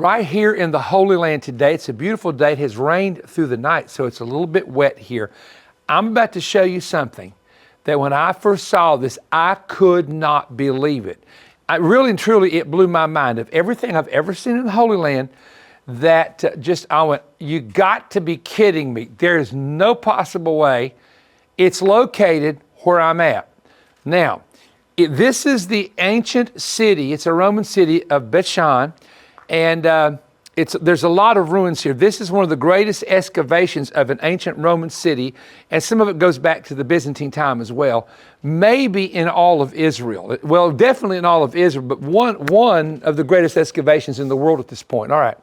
right here in the Holy Land today. It's a beautiful day. It has rained through the night, so it's a little bit wet here. I'm about to show you something that when I first saw this, I could not believe it. I really and truly, it blew my mind. Of everything I've ever seen in the Holy Land, I went, you got to be kidding me. There is no possible way. It's located where I'm at. Now, this is the ancient city. It's a Roman city of Bethshan, and there's a lot of ruins here. This is one of the greatest excavations of an ancient Roman city, and some of it goes back to the Byzantine time as well. Maybe in all of Israel. Well, definitely in all of Israel, but one of the greatest excavations in the world at this point. All right,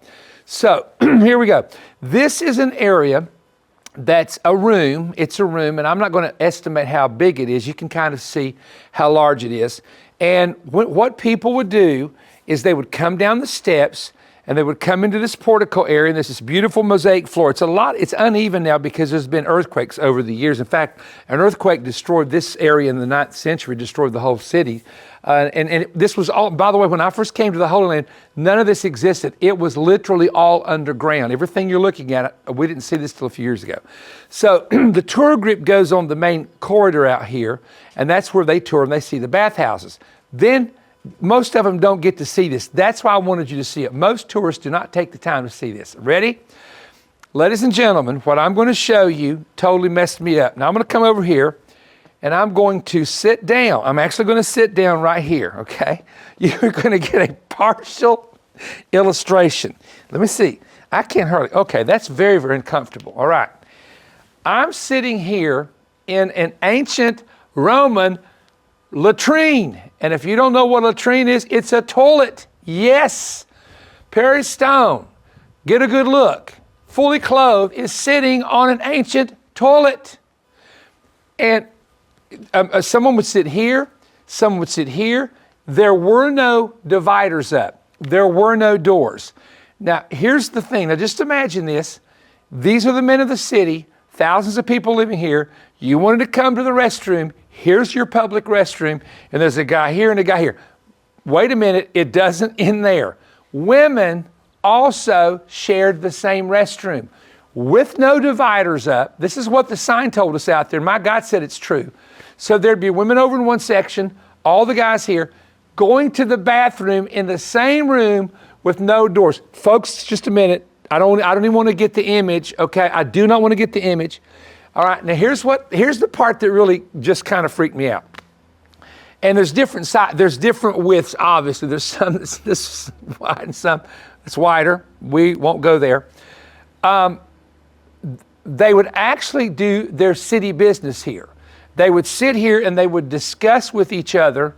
so here we go. This is an area that's a room. It's a room, and I'm not going to estimate how big it is. You can kind of see how large it is. And what people would do is they would come down the steps, and they would come into this portico area, and there's this beautiful mosaic floor. It's uneven now because there's been earthquakes over the years. In fact, an earthquake destroyed this area in the 9th century, destroyed the whole city. This was all, by the way, when I first came to the Holy Land, none of this existed. It was literally all underground. Everything you're looking at, we didn't see this till a few years ago. So the tour group goes on the main corridor out here, and that's where they tour and they see the bathhouses. Then most of them don't get to see this. That's why I wanted you to see it. Most tourists do not take the time to see this. Ready? Ladies and gentlemen, what I'm going to show you totally messed me up. Now I'm going to come over here and I'm going to sit down. I'm actually going to sit down right here, okay? You're going to get a partial illustration. Let me see. I can't hardly, okay, that's very, very uncomfortable. All right. I'm sitting here in an ancient Roman latrine. And if you don't know what a latrine is, it's a toilet. Yes. Perry Stone, get a good look, fully clothed, is sitting on an ancient toilet. And someone would sit here, someone would sit here. There were no dividers up. There were no doors. Now, here's the thing. Now, just imagine this. These are the men of the city, thousands of people living here. You wanted to come to the restroom. Here's your public restroom, and there's a guy here and a guy here. Wait a minute, it doesn't end there. Women also shared the same restroom with no dividers up. This is what the sign told us out there. My God said it's true. So there'd be women over in one section, all the guys here, going to the bathroom in the same room with no doors. Folks, just a minute. I don't even want to get the image, okay? I do not want to get the image. All right, now here's the part that really just kind of freaked me out. And there's different widths, obviously. There's some that's this wide and some that's wider. We won't go there. They would actually do their city business here. They would sit here and they would discuss with each other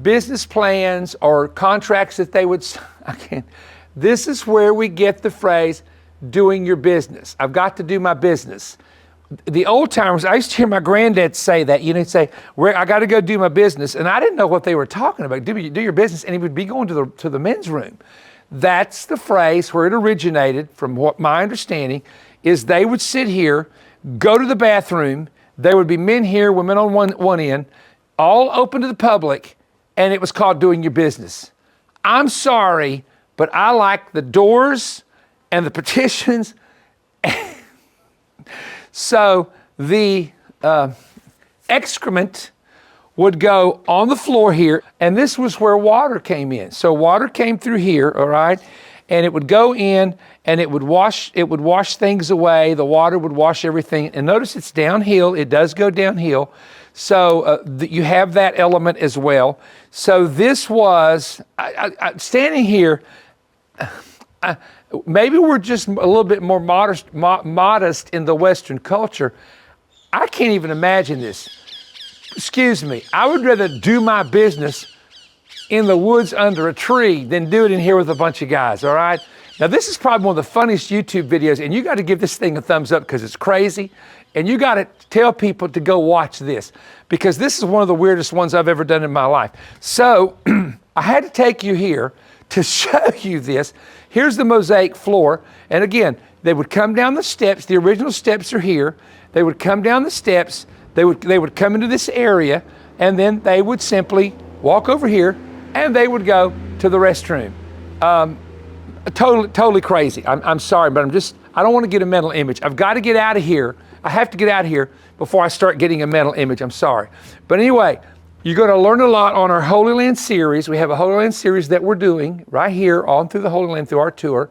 business plans or contracts that they would, this is where we get the phrase, doing your business. I've got to do my business. The old timers, I used to hear my granddad say that, he'd say, I got to go do my business. And I didn't know what they were talking about. Do your business. And he would be going to the men's room. That's the phrase where it originated, from what my understanding is. They would sit here, go to the bathroom. There would be men here, women on one end, all open to the public. And it was called doing your business. I'm sorry, but I like the doors and the partitions. So the excrement would go on the floor here, and this was where water came in. So water came through here, all right, and it would go in and it would wash things away. The water would wash everything. And notice it's downhill. It does go downhill. So you have that element as well. So this was, standing here, maybe we're just a little bit more modest in the Western culture. I can't even imagine this. Excuse me. I would rather do my business in the woods under a tree than do it in here with a bunch of guys, all right? Now, this is probably one of the funniest YouTube videos, and you got to give this thing a thumbs up because it's crazy, and you got to tell people to go watch this because this is one of the weirdest ones I've ever done in my life. So I had to take you here to show you this. Here's the mosaic floor. And again, they would come down the steps. The original steps are here. They would come down the steps. They would come into this area, and then they would simply walk over here, and they would go to the restroom. totally crazy. I'm sorry, but I don't want to get a mental image. I've got to get out of here. I have to get out of here before I start getting a mental image. I'm sorry. But anyway, you're going to learn a lot on our Holy Land series. We have a Holy Land series that we're doing right here on through the Holy Land through our tour.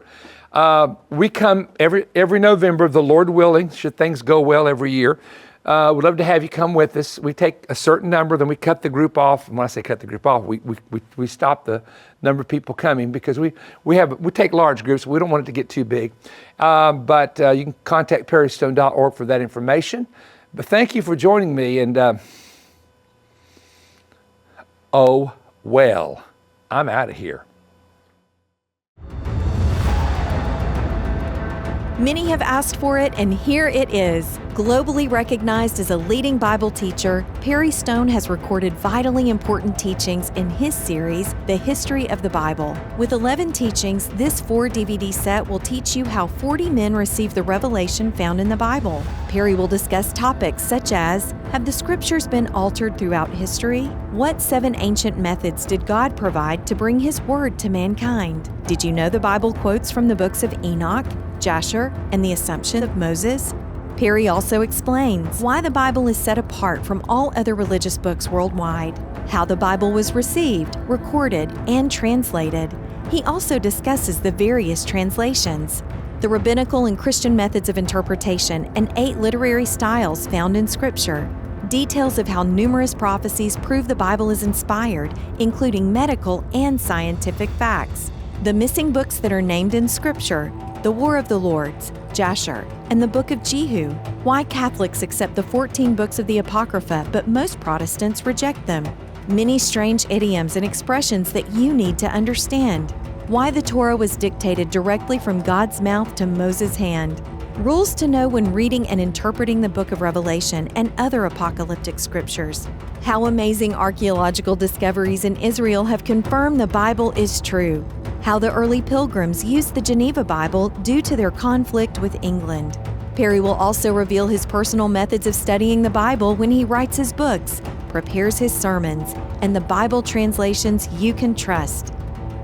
We come every November, the Lord willing, should things go well every year. We'd love to have you come with us. We take a certain number, then we cut the group off. And when I say cut the group off, we stop the number of people coming because we take large groups. We don't want it to get too big. But you can contact perrystone.org for that information. But thank you for joining me. And oh, well, I'm out of here. Many have asked for it, and here it is. Globally recognized as a leading Bible teacher, Perry Stone has recorded vitally important teachings in his series, The History of the Bible. With 11 teachings, this 4-DVD set will teach you how 40 men received the revelation found in the Bible. Perry will discuss topics such as, have the scriptures been altered throughout history? What 7 ancient methods did God provide to bring His word to mankind? Did you know the Bible quotes from the books of Enoch, Jasher, and the Assumption of Moses? Perry also explains why the Bible is set apart from all other religious books worldwide, how the Bible was received, recorded, and translated. He also discusses the various translations, the rabbinical and Christian methods of interpretation, and 8 literary styles found in Scripture. Details of how numerous prophecies prove the Bible is inspired, including medical and scientific facts. The missing books that are named in Scripture, the War of the Lords, Jasher, and the Book of Jehu. Why Catholics accept the 14 books of the Apocrypha, but most Protestants reject them. Many strange idioms and expressions that you need to understand. Why the Torah was dictated directly from God's mouth to Moses' hand. Rules to know when reading and interpreting the Book of Revelation and other apocalyptic scriptures. How amazing archaeological discoveries in Israel have confirmed the Bible is true. How the early pilgrims used the Geneva Bible due to their conflict with England. Perry will also reveal his personal methods of studying the Bible when he writes his books, prepares his sermons, and the Bible translations you can trust.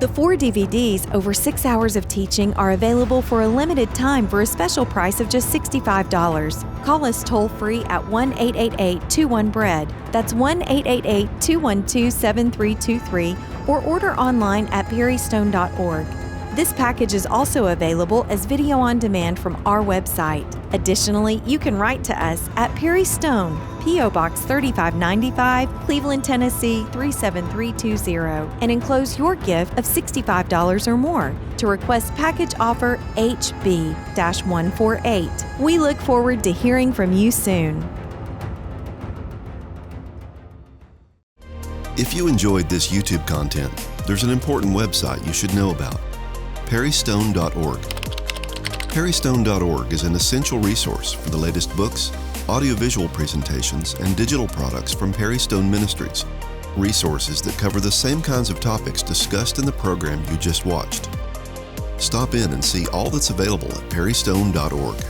The 4 DVDs, over 6 hours of teaching, are available for a limited time for a special price of just $65. Call us toll-free at 1-888-21-BREAD. That's 1-888-212-7323, or order online at perrystone.org. This package is also available as video on demand from our website. Additionally, you can write to us at Perry Stone, P.O. Box 3595, Cleveland, Tennessee 37320, and enclose your gift of $65 or more to request package offer HB-148. We look forward to hearing from you soon. If you enjoyed this YouTube content, there's an important website you should know about: perrystone.org. Perrystone.org is an essential resource for the latest books, audiovisual presentations, and digital products from Perry Stone Ministries, resources that cover the same kinds of topics discussed in the program you just watched. Stop in and see all that's available at perrystone.org.